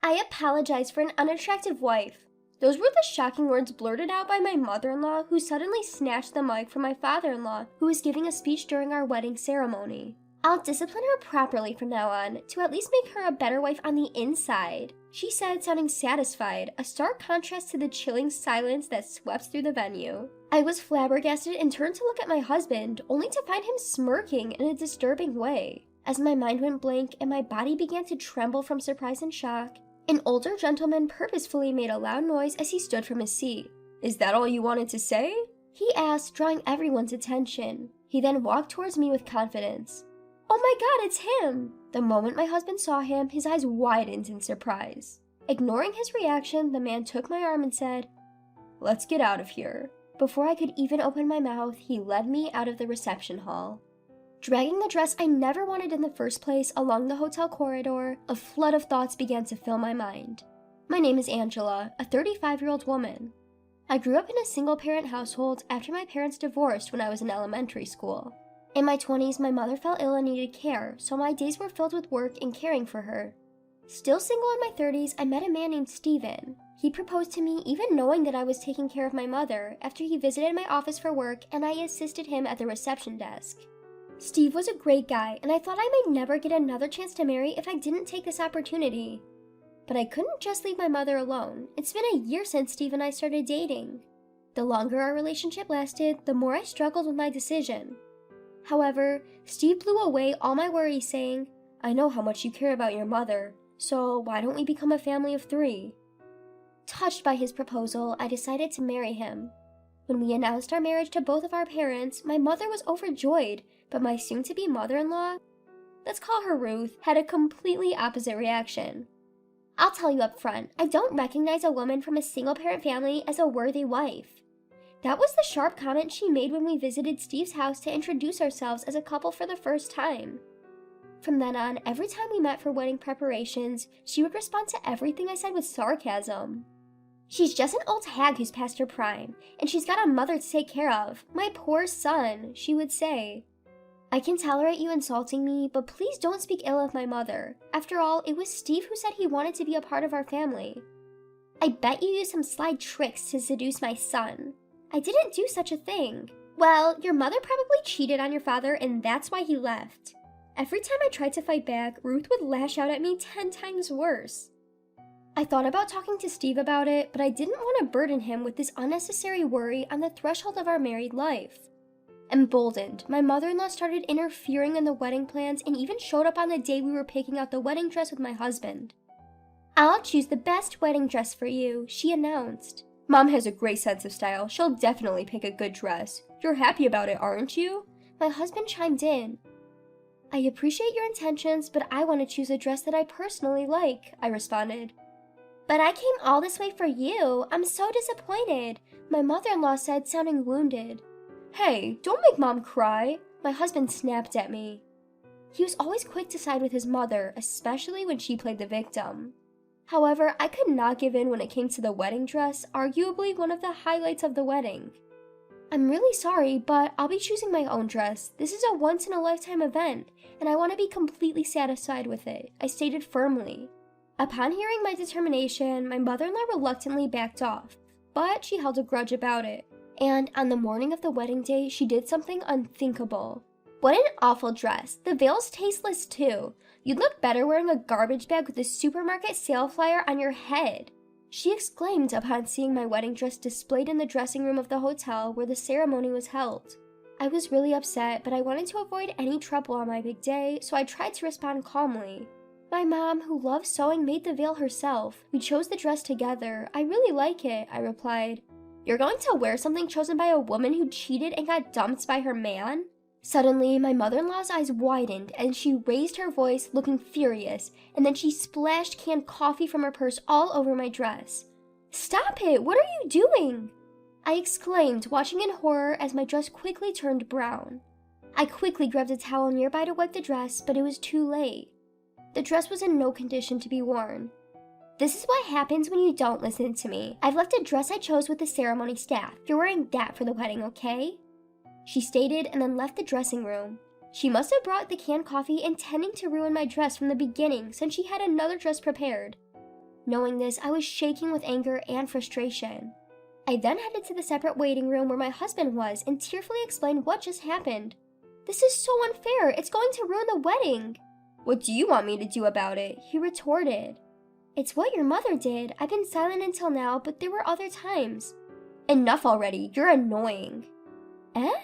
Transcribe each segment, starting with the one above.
I apologize for an unattractive wife. Those were the shocking words blurted out by my mother-in-law, who suddenly snatched the mic from my father-in-law, who was giving a speech during our wedding ceremony. I'll discipline her properly from now on, to at least make her a better wife on the inside, she said, sounding satisfied, a stark contrast to the chilling silence that swept through the venue. I was flabbergasted and turned to look at my husband, only to find him smirking in a disturbing way. As my mind went blank and my body began to tremble from surprise and shock, an older gentleman purposefully made a loud noise as he stood from his seat. "Is that all you wanted to say?" he asked, drawing everyone's attention. He then walked towards me with confidence. "Oh my God, it's him!" The moment my husband saw him, his eyes widened in surprise. Ignoring his reaction, the man took my arm and said, "Let's get out of here." Before I could even open my mouth, he led me out of the reception hall. Dragging the dress I never wanted in the first place along the hotel corridor, a flood of thoughts began to fill my mind. My name is Angela, a 35-year-old woman. I grew up in a single-parent household after my parents divorced when I was in elementary school. In my 20s, my mother fell ill and needed care, so my days were filled with work and caring for her. Still single in my 30s, I met a man named Steven. He proposed to me even knowing that I was taking care of my mother after he visited my office for work and I assisted him at the reception desk. Steve was a great guy, and I thought I might never get another chance to marry if I didn't take this opportunity. But I couldn't just leave my mother alone. It's been a year since Steve and I started dating. The longer our relationship lasted, the more I struggled with my decision. However, Steve blew away all my worries, saying, "I know how much you care about your mother, so why don't we become a family of 3? Touched by his proposal, I decided to marry him. When we announced our marriage to both of our parents, my mother was overjoyed, but my soon-to-be mother-in-law, let's call her Ruth, had a completely opposite reaction. I'll tell you up front, I don't recognize a woman from a single-parent family as a worthy wife. That was the sharp comment she made when we visited Steve's house to introduce ourselves as a couple for the first time. From then on, every time we met for wedding preparations, she would respond to everything I said with sarcasm. "She's just an old hag who's past her prime, and she's got a mother to take care of. My poor son," she would say. "I can tolerate you insulting me, but please don't speak ill of my mother. After all, it was Steve who said he wanted to be a part of our family. I bet you used some sly tricks to seduce my son." "I didn't do such a thing." "Well, your mother probably cheated on your father, and that's why he left." Every time I tried to fight back, Ruth would lash out at me 10 times worse. I thought about talking to Steve about it, but I didn't want to burden him with this unnecessary worry on the threshold of our married life. Emboldened, my mother-in-law started interfering in the wedding plans and even showed up on the day we were picking out the wedding dress with my husband. "I'll choose the best wedding dress for you," she announced. "Mom has a great sense of style. She'll definitely pick a good dress. You're happy about it, aren't you?" My husband chimed in. "I appreciate your intentions, but I want to choose a dress that I personally like," I responded. "But I came all this way for you. I'm so disappointed," my mother-in-law said, sounding wounded. "Hey, don't make Mom cry," my husband snapped at me. He was always quick to side with his mother, especially when she played the victim. However, I could not give in when it came to the wedding dress, arguably one of the highlights of the wedding. "I'm really sorry, but I'll be choosing my own dress. This is a once-in-a-lifetime event, and I want to be completely satisfied with it," I stated firmly. Upon hearing my determination, my mother-in-law reluctantly backed off, but she held a grudge about it. And on the morning of the wedding day, she did something unthinkable. "What an awful dress. The veil's tasteless too. You'd look better wearing a garbage bag with a supermarket sale flyer on your head," she exclaimed upon seeing my wedding dress displayed in the dressing room of the hotel where the ceremony was held. I was really upset, but I wanted to avoid any trouble on my big day, so I tried to respond calmly. "My mom, who loves sewing, made the veil herself. We chose the dress together. I really like it," I replied. "You're going to wear something chosen by a woman who cheated and got dumped by her man?" Suddenly, my mother-in-law's eyes widened and she raised her voice, looking furious, and then she splashed canned coffee from her purse all over my dress. "Stop it! What are you doing?" I exclaimed, watching in horror as my dress quickly turned brown. I quickly grabbed a towel nearby to wipe the dress, but it was too late. The dress was in no condition to be worn. "This is what happens when you don't listen to me. I've left a dress I chose with the ceremony staff. You're wearing that for the wedding, okay?" she stated, and then left the dressing room. She must have brought the canned coffee intending to ruin my dress from the beginning, since she had another dress prepared. Knowing this, I was shaking with anger and frustration. I then headed to the separate waiting room where my husband was and tearfully explained what just happened. "This is so unfair, it's going to ruin the wedding." "What do you want me to do about it?" he retorted. "It's what your mother did. I've been silent until now, but there were other times." "Enough already, you're annoying." "Eh?"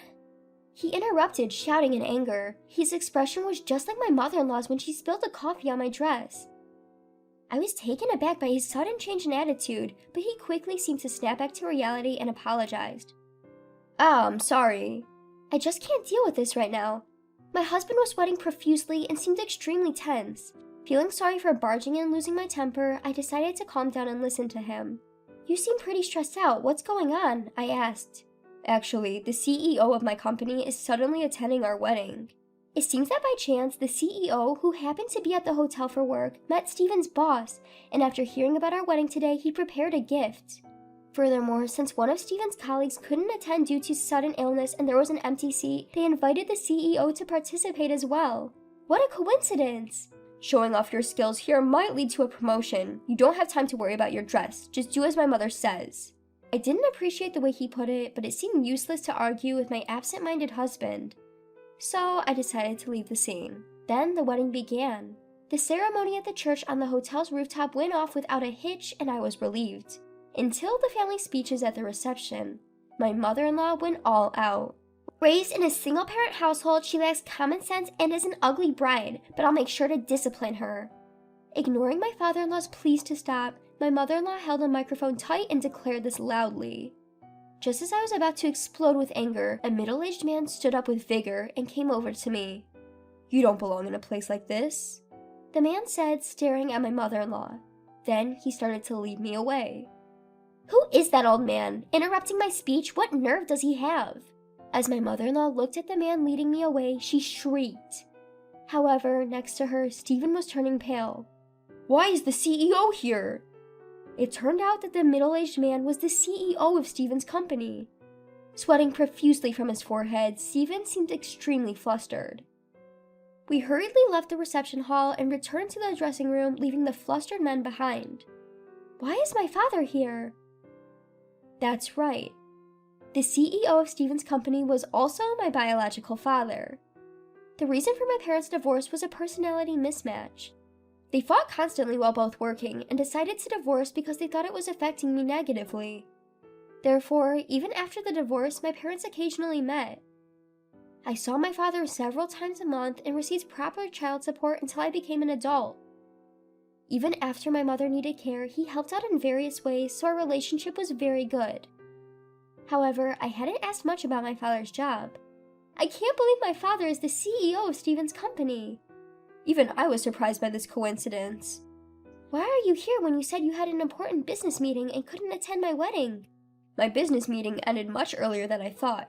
He interrupted, shouting in anger. His expression was just like my mother-in-law's when she spilled the coffee on my dress. I was taken aback by his sudden change in attitude, but he quickly seemed to snap back to reality and apologized. I'm sorry. I just can't deal with this right now." My husband was sweating profusely and seemed extremely tense. Feeling sorry for barging in and losing my temper, I decided to calm down and listen to him. "You seem pretty stressed out. What's going on?" I asked. "Actually, the CEO of my company is suddenly attending our wedding." It seems that by chance, the CEO, who happened to be at the hotel for work, met Steven's boss, and after hearing about our wedding today, he prepared a gift. Furthermore, since one of Steven's colleagues couldn't attend due to sudden illness and there was an empty seat, they invited the CEO to participate as well. What a coincidence! "Showing off your skills here might lead to a promotion. You don't have time to worry about your dress. Just do as my mother says." I didn't appreciate the way he put it, but it seemed useless to argue with my absent-minded husband. So I decided to leave the scene. Then the wedding began. The ceremony at the church on the hotel's rooftop went off without a hitch, and I was relieved. Until the family speeches at the reception. My mother-in-law went all out. "Raised in a single-parent household, she lacks common sense and is an ugly bride, but I'll make sure to discipline her." Ignoring my father-in-law's pleas to stop, my mother-in-law held the microphone tight and declared this loudly. Just as I was about to explode with anger, a middle-aged man stood up with vigor and came over to me. "You don't belong in a place like this," the man said, staring at my mother-in-law. Then he started to lead me away. "Who is that old man? Interrupting my speech? What nerve does he have?" As my mother-in-law looked at the man leading me away, she shrieked. However, next to her, Stephen was turning pale. "Why is the CEO here?" It turned out that the middle-aged man was the CEO of Stephen's company. Sweating profusely from his forehead, Stephen seemed extremely flustered. We hurriedly left the reception hall and returned to the dressing room, leaving the flustered men behind. "Why is my father here?" That's right. The CEO of Stephen's company was also my biological father. The reason for my parents' divorce was a personality mismatch. They fought constantly while both working and decided to divorce because they thought it was affecting me negatively. Therefore, even after the divorce, my parents occasionally met. I saw my father several times a month and received proper child support until I became an adult. Even after my mother needed care, he helped out in various ways, so our relationship was very good. However, I hadn't asked much about my father's job. I can't believe my father is the CEO of Stephen's company. Even I was surprised by this coincidence. "Why are you here when you said you had an important business meeting and couldn't attend my wedding?" My business meeting ended much earlier than I thought.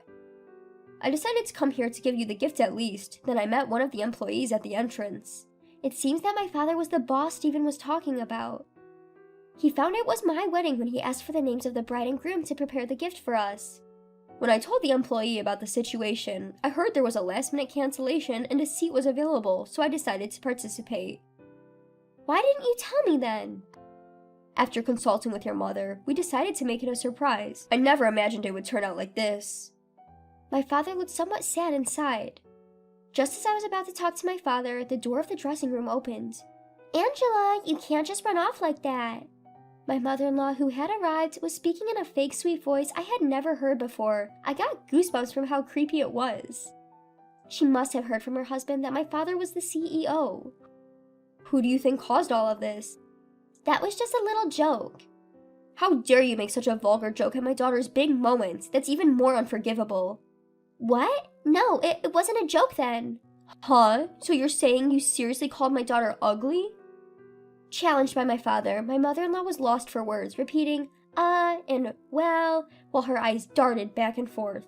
I decided to come here to give you the gift at least, then I met one of the employees at the entrance. It seems that my father was the boss Stephen was talking about. He found it was my wedding when he asked for the names of the bride and groom to prepare the gift for us. When I told the employee about the situation, I heard there was a last-minute cancellation and a seat was available, so I decided to participate. "Why didn't you tell me then?" "After consulting with your mother, we decided to make it a surprise. I never imagined it would turn out like this." My father looked somewhat sad and sighed. Just as I was about to talk to my father, the door of the dressing room opened. "Angela, you can't just run off like that." My mother-in-law, who had arrived, was speaking in a fake sweet voice I had never heard before. I got goosebumps from how creepy it was. She must have heard from her husband that my father was the CEO. "Who do you think caused all of this?" "That was just a little joke." "How dare you make such a vulgar joke at my daughter's big moment? That's even more unforgivable." "What? No, it wasn't a joke then." "Huh? So you're saying you seriously called my daughter ugly?" Challenged by my father, my mother-in-law was lost for words, repeating, and well, while her eyes darted back and forth.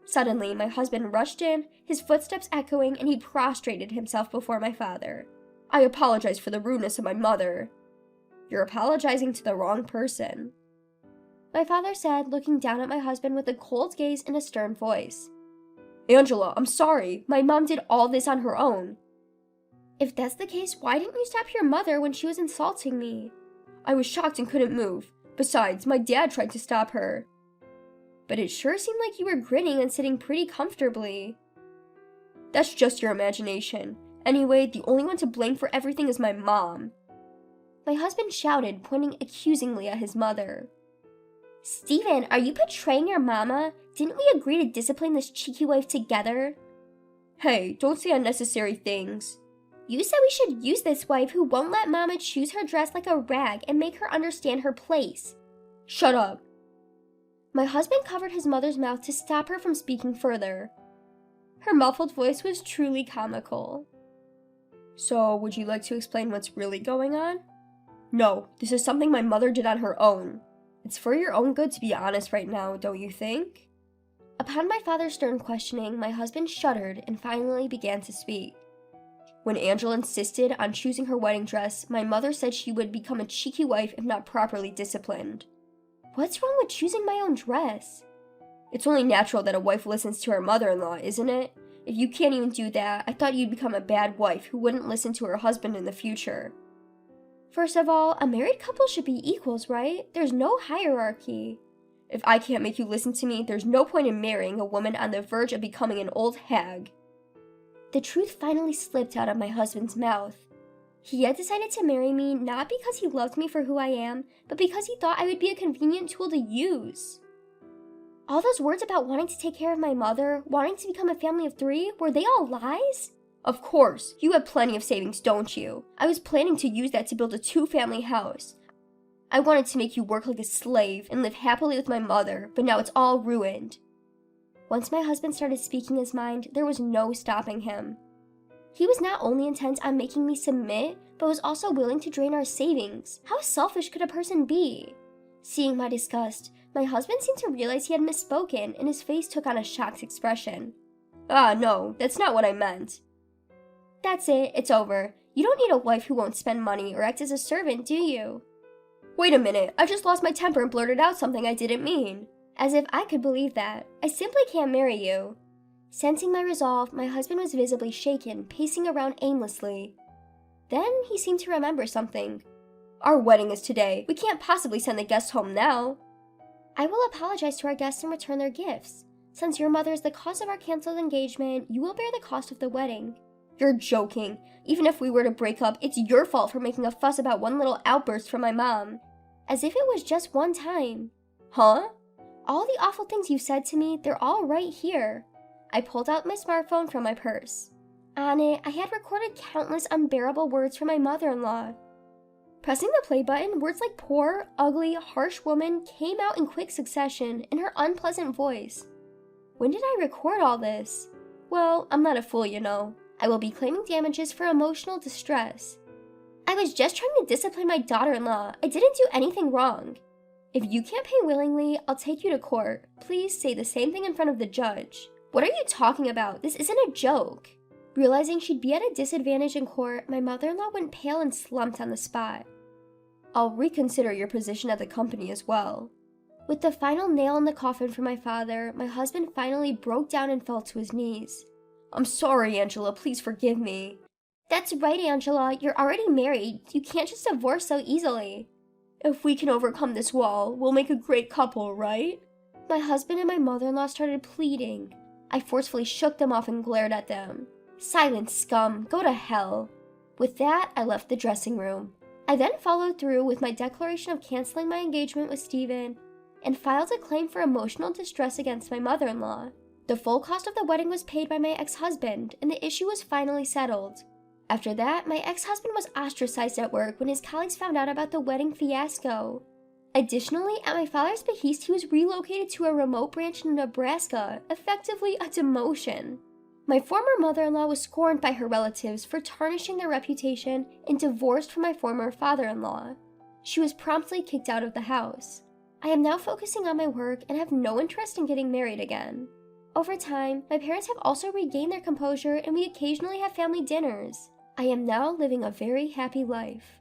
Suddenly, my husband rushed in, his footsteps echoing, and he prostrated himself before my father. "I apologize for the rudeness of my mother." "You're apologizing to the wrong person," my father said, looking down at my husband with a cold gaze and a stern voice. "Angela, I'm sorry. My mom did all this on her own." "If that's the case, why didn't you stop your mother when she was insulting me?" I was shocked and couldn't move. Besides, my dad tried to stop her. But it sure seemed like you were grinning and sitting pretty comfortably. That's just your imagination. Anyway, the only one to blame for everything is my mom. My husband shouted, pointing accusingly at his mother. Steven, are you betraying your mama? Didn't we agree to discipline this cheeky wife together? Hey, don't say unnecessary things. You said we should use this wife who won't let mama choose her dress like a rag and make her understand her place. Shut up. My husband covered his mother's mouth to stop her from speaking further. Her muffled voice was truly comical. So, would you like to explain what's really going on? No, this is something my mother did on her own. It's for your own good to be honest right now, don't you think? Upon my father's stern questioning, my husband shuddered and finally began to speak. When Angela insisted on choosing her wedding dress, my mother said she would become a cheeky wife if not properly disciplined. What's wrong with choosing my own dress? It's only natural that a wife listens to her mother-in-law, isn't it? If you can't even do that, I thought you'd become a bad wife who wouldn't listen to her husband in the future. First of all, a married couple should be equals, right? There's no hierarchy. If I can't make you listen to me, there's no point in marrying a woman on the verge of becoming an old hag. The truth finally slipped out of my husband's mouth. He had decided to marry me not because he loved me for who I am, but because he thought I would be a convenient tool to use. All those words about wanting to take care of my mother, wanting to become a family of 3, were they all lies? Of course, you have plenty of savings, don't you? I was planning to use that to build a 2-family house. I wanted to make you work like a slave and live happily with my mother, but now it's all ruined. Once my husband started speaking his mind, there was no stopping him. He was not only intent on making me submit, but was also willing to drain our savings. How selfish could a person be? Seeing my disgust, my husband seemed to realize he had misspoken, and his face took on a shocked expression. Ah, no, that's not what I meant. That's it, it's over. You don't need a wife who won't spend money or act as a servant, do you? Wait a minute, I just lost my temper and blurted out something I didn't mean. As if I could believe that. I simply can't marry you. Sensing my resolve, my husband was visibly shaken, pacing around aimlessly. Then he seemed to remember something. Our wedding is today. We can't possibly send the guests home now. I will apologize to our guests and return their gifts. Since your mother is the cause of our canceled engagement, you will bear the cost of the wedding. You're joking. Even if we were to break up, it's your fault for making a fuss about one little outburst from my mom. As if it was just one time. Huh? All the awful things you said to me, they're all right here. I pulled out my smartphone from my purse. On it, I had recorded countless unbearable words from my mother-in-law. Pressing the play button, words like poor, ugly, harsh woman came out in quick succession in her unpleasant voice. When did I record all this? Well, I'm not a fool, you know. I will be claiming damages for emotional distress. I was just trying to discipline my daughter-in-law. I didn't do anything wrong. If you can't pay willingly, I'll take you to court. Please say the same thing in front of the judge. What are you talking about? This isn't a joke. Realizing she'd be at a disadvantage in court, my mother-in-law went pale and slumped on the spot. I'll reconsider your position at the company as well. With the final nail in the coffin for my father, my husband finally broke down and fell to his knees. I'm sorry, Angela. Please forgive me. That's right, Angela. You're already married. You can't just divorce so easily. If we can overcome this wall, we'll make a great couple, right? My husband and my mother-in-law started pleading. I forcefully shook them off and glared at them. Silence, scum. Go to hell. With that, I left the dressing room. I then followed through with my declaration of canceling my engagement with Steven and filed a claim for emotional distress against my mother-in-law. The full cost of the wedding was paid by my ex-husband, and the issue was finally settled. After that, my ex-husband was ostracized at work when his colleagues found out about the wedding fiasco. Additionally, at my father's behest, he was relocated to a remote branch in Nebraska, effectively a demotion. My former mother-in-law was scorned by her relatives for tarnishing their reputation and divorced from my former father-in-law. She was promptly kicked out of the house. I am now focusing on my work and have no interest in getting married again. Over time, my parents have also regained their composure and we occasionally have family dinners. I am now living a very happy life.